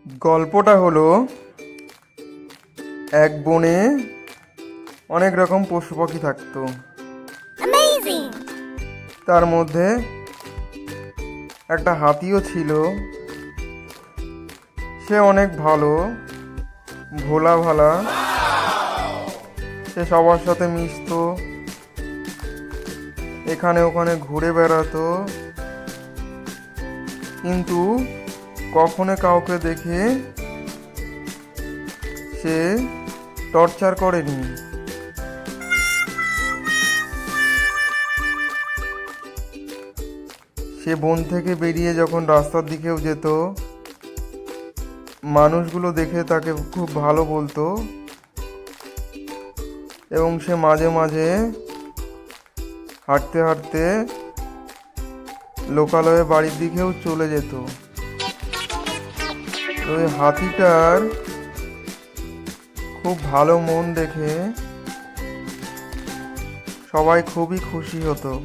গল্পটা হলো এক বনে অনেক রকম পশু পাখি থাকতো। Amazing! তার মধ্যে একটা হাতিও ছিল। সে অনেক ভালো, ভোলা ভালা। সে সবার সাথে মিশতো, এখানে ওখানে ঘুরে বেড়াতো, কিন্তু কখনো কাউকে দেখে সে টর্চার করেনি। সে বন থেকে বেরিয়ে যখন রাস্তার দিকেও যেত, মানুষগুলো দেখে তাকে খুব ভালো বলতো এবং সে মাঝে মাঝে হাঁটতে হাঁটতে লোকালয়ে বাড়ির দিকেও চলে যেত। ওই হাতিটার খুব ভালো মন দেখে সবাই খুবই খুশি হতো।